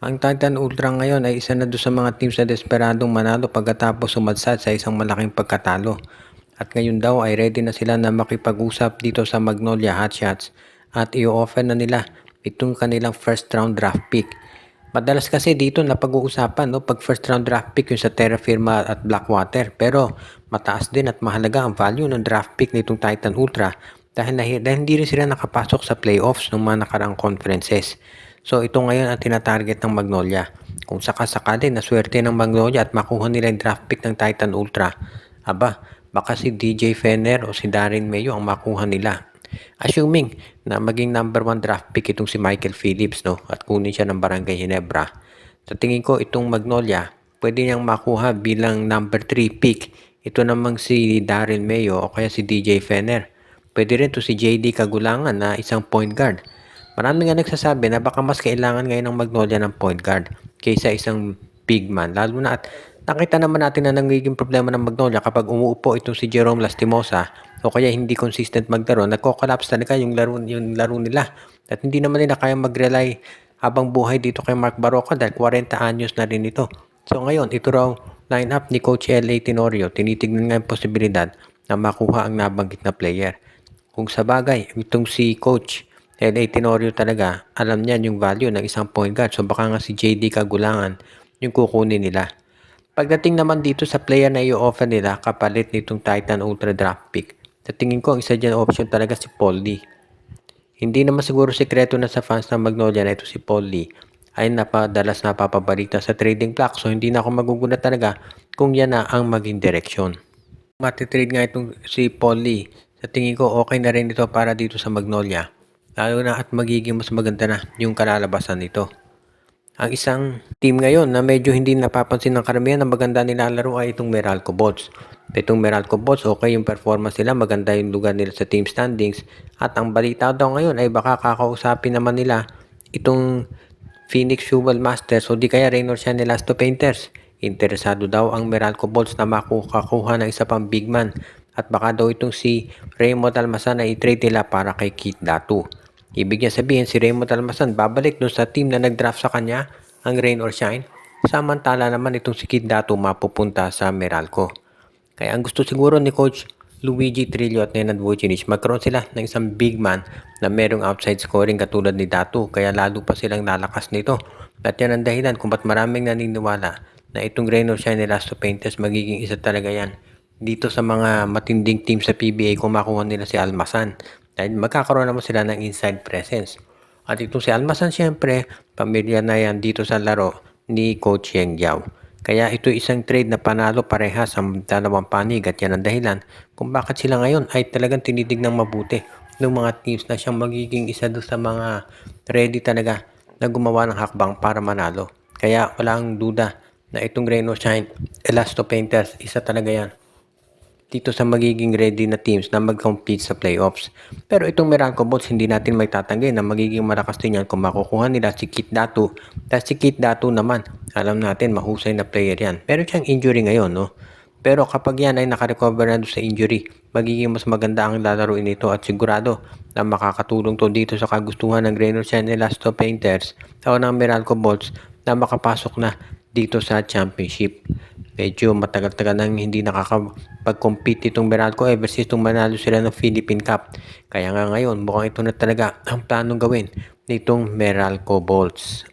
Ang Titan Ultra ngayon ay isa na doon sa mga teams na desperadong manalo pagkatapos sumadsad sa isang malaking pagkatalo. At ngayon daw ay ready na sila na makipag-usap dito sa Magnolia Hotshots at i-offer na nila itong kanilang first round draft pick. Madalas kasi dito na pag-uusapan pag first round draft pick yung sa Terra Firma at Blackwater, pero mataas din at mahalaga ang value ng draft pick nitong Titan Ultra dahil hindi rin sila nakapasok sa playoffs ng mga nakarang conferences. So ito ngayon ang tinatarget ng Magnolia. Kung sakasakali na swerte ng Magnolia at makuha nila yung draft pick ng Titan Ultra, baka si DJ Fenner o si Darren Mayo ang makuha nila. Assuming na maging number 1 draft pick itong si Michael Phillips at kunin siya ng Barangay Ginebra. Sa tingin ko itong Magnolia, pwede niyang makuha bilang number 3 pick. Ito namang si Darren Mayo o kaya si DJ Fenner. Pwede rin to si JD Kagulangan na isang point guard. Marami nga nagsasabi na baka mas kailangan ngayon ng Magnolia ng point guard kaysa isang big man. Lalo na at nakita naman natin na nagiging problema ng Magnolia kapag umuupo itong si Jerome Lastimosa o kaya hindi consistent maglaro, nagko-collapse talaga yung laro nila. At hindi naman nila kaya mag-rely habang buhay dito kay Mark Barroca dahil 40 anyos na rin ito. So ngayon, ito raw lineup ni Coach L.A. Tenorio, tinitignan nga yung posibilidad na makuha ang nabanggit na player. Kung sa bagay, itong si Coach L.A. Tenorio talaga, alam niya yung value ng isang point guard. So baka nga si JD Kagulangan yung kukunin nila. Pagdating naman dito sa player na i-offer nila kapalit nitong Titan Ultra draft pick, sa tingin ko ang isa dyan option talaga si Paul Lee. Hindi naman siguro sekreto na sa fans ng Magnolia na ito si Paul Lee ay napadalas napapabalita sa trading block, so hindi na ako magugulat talaga kung yan na ang maging direksyon. Matitrade nga itong si Paul Lee, sa tingin ko okay na rin ito para dito sa Magnolia, lalo na at magiging mas maganda na yung kalalabasan nito. Ang isang team ngayon na medyo hindi napapansin ng karamihan na maganda nilalaro ay itong Meralco Bolts. Itong Meralco Bolts, okay yung performance nila, maganda yung lugar nila sa team standings. At ang balita daw ngayon ay baka kakausapin naman nila itong Phoenix Jewel Masters o di kaya Reynolds and Elasto Painters. Interesado daw ang Meralco Bolts na makukuha ng isa pang big man. At baka daw itong si Raymond Almasan na i-trade nila para kay Keith Datu. Ibig niya sabihin si Raymond Almasan babalik dun sa team na nag-draft sa kanya, ang Rain or Shine. Samantala naman itong si Kid Dato mapupunta sa Meralco. Kaya ang gusto siguro ni Coach Luigi Trillo at Nenad Vujinic, magkaroon sila ng isang big man na merong outside scoring katulad ni Dato. Kaya lalo pa silang lalakas nito. At yan ang dahilan kung ba't maraming naniniwala na itong Rain or Shine Elasto Painters magiging isa talaga yan dito sa mga matinding team sa PBA kung makuha nila si Almasan. Dahil magkakaroon naman sila ng inside presence. At itong si Almasan siyempre, pamilya na yan dito sa laro ni Coach Yeng Giao. Kaya ito isang trade na panalo parehas ang dalawang panig at yan ang dahilan kung bakit sila ngayon ay talagang tinitignan mabuti ng mga teams na siyang magiging isa doon sa mga ready talaga na gumawa ng hakbang para manalo. Kaya walang duda na itong Reno Shine Elasto Painters, isa talaga yan dito sa magiging ready na teams na mag-compete sa playoffs. Pero itong Meralco Bolts, hindi natin may tatanggi na magiging malakas din yan kung makukuha nila si Kit Datu. Dahil si Kit Datu naman, alam natin mahusay na player yan. Pero siyang injury ngayon, Pero kapag yan ay nakarecover na sa injury, magiging mas maganda ang lalaroin nito at sigurado na makakatulong to dito sa kagustuhan ng Reynolds and Elasto Painters o ng Meralco Bolts na makapasok na dito sa championship. Medyo matagal-tagal nang hindi nakakapag-compete itong Meralco ever since itong manalo sila ng Philippine Cup. Kaya nga ngayon, mukhang ito na talaga ang planong gawin nitong Meralco Bolts.